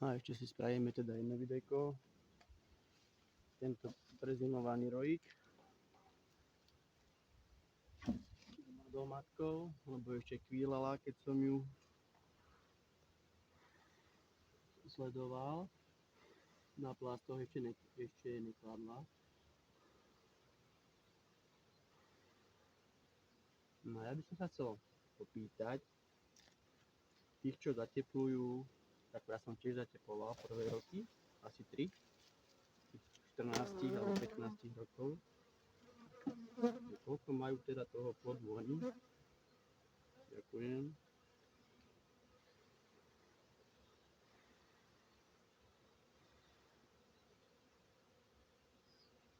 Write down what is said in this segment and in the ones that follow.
A ešte si spravíme teda jedno videjko. Tento prezimovaný rojík matkou, lebo ešte kvílala, keď som ju sledoval. Na plástoch ešte nekladla. No ja by som sa chcel opýtať tých, čo zateplujú, tak ja som tiež zateploval prvé roky, asi 3, 14 alebo 15 rokov. Koľko majú teda toho plodu oni? Ďakujem.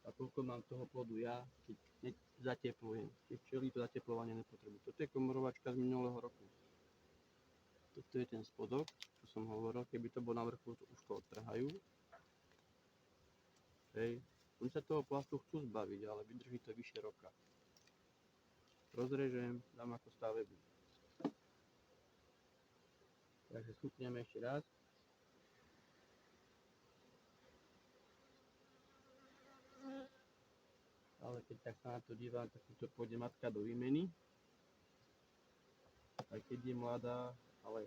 A koľko mám toho plodu ja, keď zateplujem. Keď včely to zateplovanie nepotrebujú. Toto je komorovačka z minulého roku. Toto je ten spodok, čo som hovoril. Keby to bol na vrchu, už to odtrhajú. Hej. Oni sa toho plastu chcú zbaviť, ale vydrží to vyše roka. Rozrežem, dám ako stavebný. Takže schutneme ešte raz. Ale keď tak sa na to dívam, tak to pôjde matka do výmeny. Aj keď je mladá, ale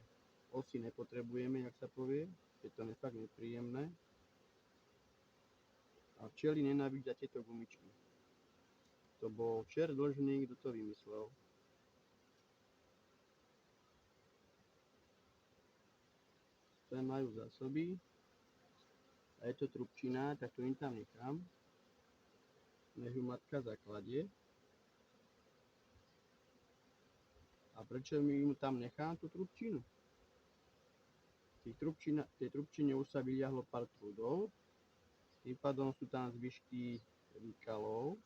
osy nepotrebujeme, jak sa povie. Je to fakt nepríjemné. A včely nenávidia tieto gumičky. To bol čert dlžný, kto to vymyslel. Tam majú zásoby. A je to trubčina, tak to im tam nechám. Nech ju matka zakladie. A prečo mi ju tam nechám, tú trubčinu? Tej trubčine už sa vyliahlo pár trúdov. Tým pádom sú tam zvyšky výkalov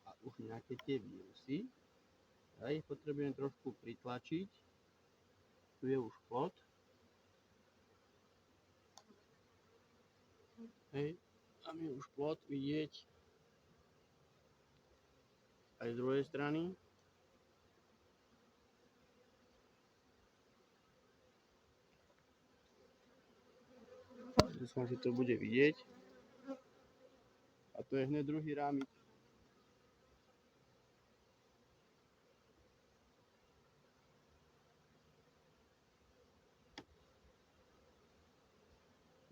a už nejaké tie vírusy. Ja ich potrebujem trošku pritlačiť. Tu je už plod. Hej, tam je už plod vidieť aj z druhej strany. Dúfam, že to bude vidieť. A to je hneď druhý rámik.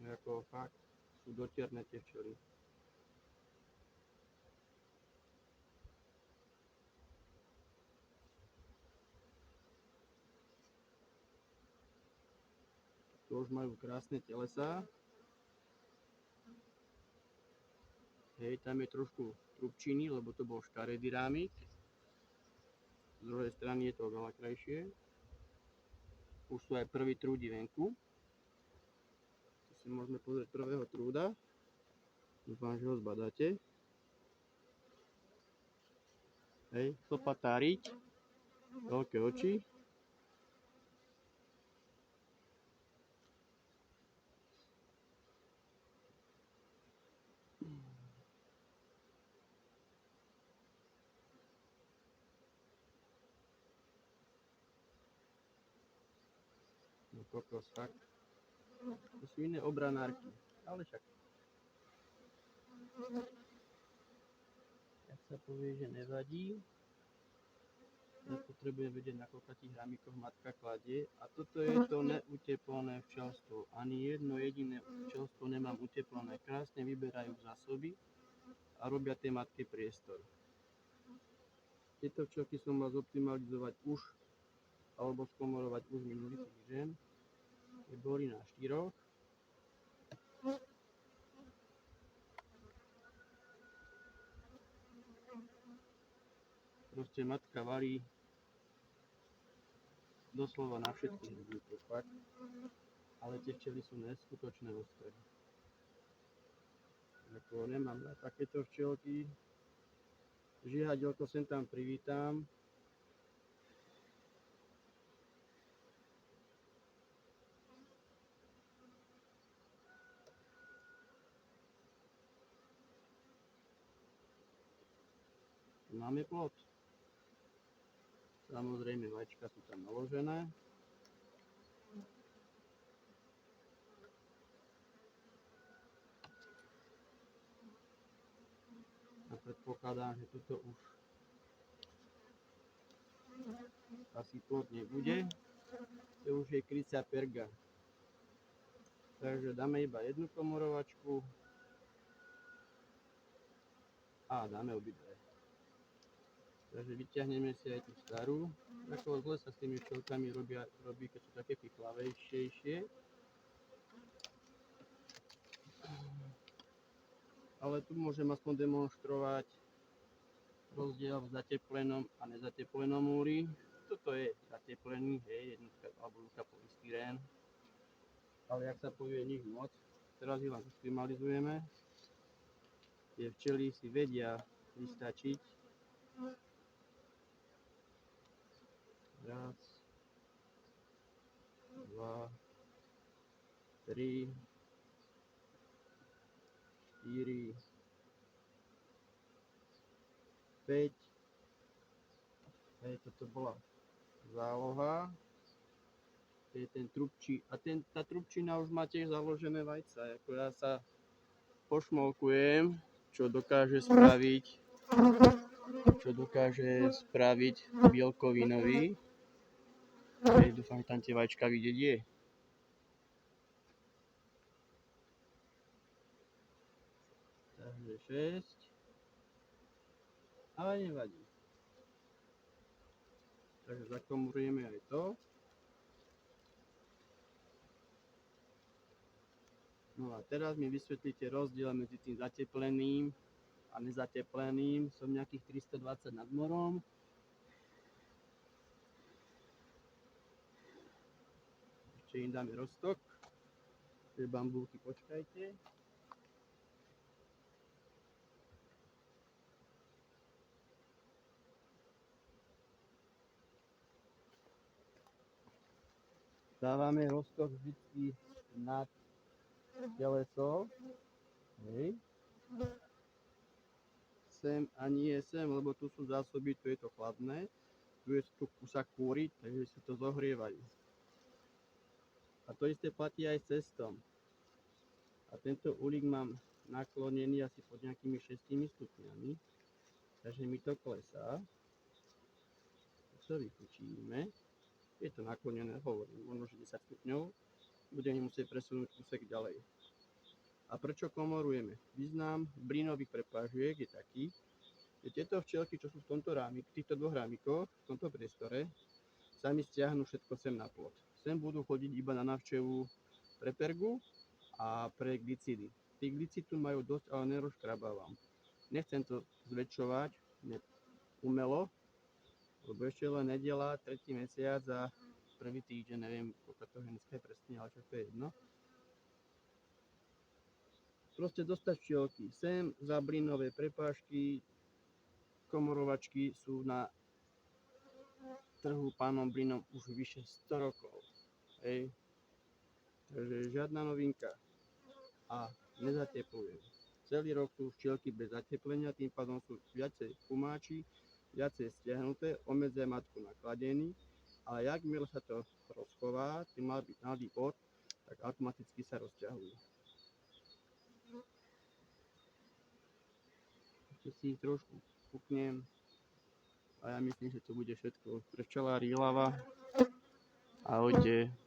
Ako fakt sú dotierne tie včely. Tu už majú krásne telesá. Hej, tam je trošku trubčiny, lebo to bol škaredý rámik. Z druhej strany je to veľa krajšie. Už sú aj prvý trúdi venku. Tu si môžeme pozrieť prvého trúda. Dúfam, že ho zbadáte. Hej, chlpatáriť. Veľké oči. No kokos, fakt. To sú iné obranárky. Ale však. Jak sa povie, že nevadí. Ja potrebujem vedieť, na koľkých rámikoch matka kladie. A toto je to neuteplené včelstvo. Ani jedno jediné včelstvo nemám uteplené. Krásne vyberajú zásoby a robia tej matke priestor. Tieto včelky som mal zoptimalizovať už, alebo skomorovať už minulý týždeň. Boli na 4. Proste matka varí doslova na všetkých rybníkoch, fakt. Ale tie včely sú neskutočné ostré. Ako nemám na takéto včelky. Žihadielko sem tam privítam. Máme plod. Samozrejme vajíčka sú tam naložené. predpokladám, že toto už asi plod nebude. To už je krycia perga. Takže dáme iba jednu komorovačku a dáme obidve. Takže vyťahneme si aj tú starú. Ako zle sa s tými včelkami robí, keď sú také pichlavejšie. Ale tu môžem aspoň demonštrovať rozdiel v zateplenom a nezateplenom úri. Toto je zateplený, hej, jednotka alebo dvojka polystyrén. Ale ak sa povie nič moc, teraz ich len optimalizujeme. Tie včely si vedia vystačiť. Raz, dva, tri, 4, 5. Hej, toto bola záloha. To je ten trubčí. A tá trubčina už má tiež založené vajca. Ako ja sa pošmolkujem, čo dokáže spraviť bielkovinový. Hej, dúfam, že tam tie vajčka vidieť je. Takže 6. Ale nevadí. Takže zakomorujeme aj to. No a teraz mi vysvetlíte rozdiel medzi tým zatepleným a nezatepleným. Som nejakých 320 nad morom. Ešte im dáme roztok. Tie bambulky počkajte. Dávame roztok vždy nad teleso. Hej. Sem a nie sem, lebo tu sú zásoby, tu je to chladné. Tu je tu sa kúriť, takže si to zohrievajú. A to isté platí aj s cestom. A tento ulík mám naklonený asi pod nejakými 6 stupňami. Takže mi to klesá. To vykučíme. Je to naklonené, hovorím, možno 10 stupňov. Budeme musieť presunúť kúsek ďalej. A prečo komorujeme? Význam brínových prepážiek je taký, že tieto včielky, čo sú v týchto dvoch rámikoch, v tomto priestore, sami stiahnu všetko sem na plod. Sem budú chodiť iba na návštevu pre pergu a pre glycidy. Tí glycid tu majú dosť, ale nerozkrabávam. Nechcem to zväčšovať umelo, lebo ešte len nedeľa, 3. mesiac a prvý týždeň, neviem, koľko to dneska je presne, ale čo to je jedno. Proste dostať včielky sem, za blínové prepážky, komorovačky sú na trhu pánom Blinom už vyše 100 rokov. Hej. Takže žiadna novinka. A nezateplujem. Celý rok sú včielky bez zateplenia, tým pádom sú viacej kumáči, viacej stiahnuté, obmedzuje matku na kladení, ale jakmile sa to rozchová, tým mladý pod, tak automaticky sa rozťahujú. Ešte si ich trošku puknem a ja myslím, že to bude všetko pre včelári Hlava. Ahojte.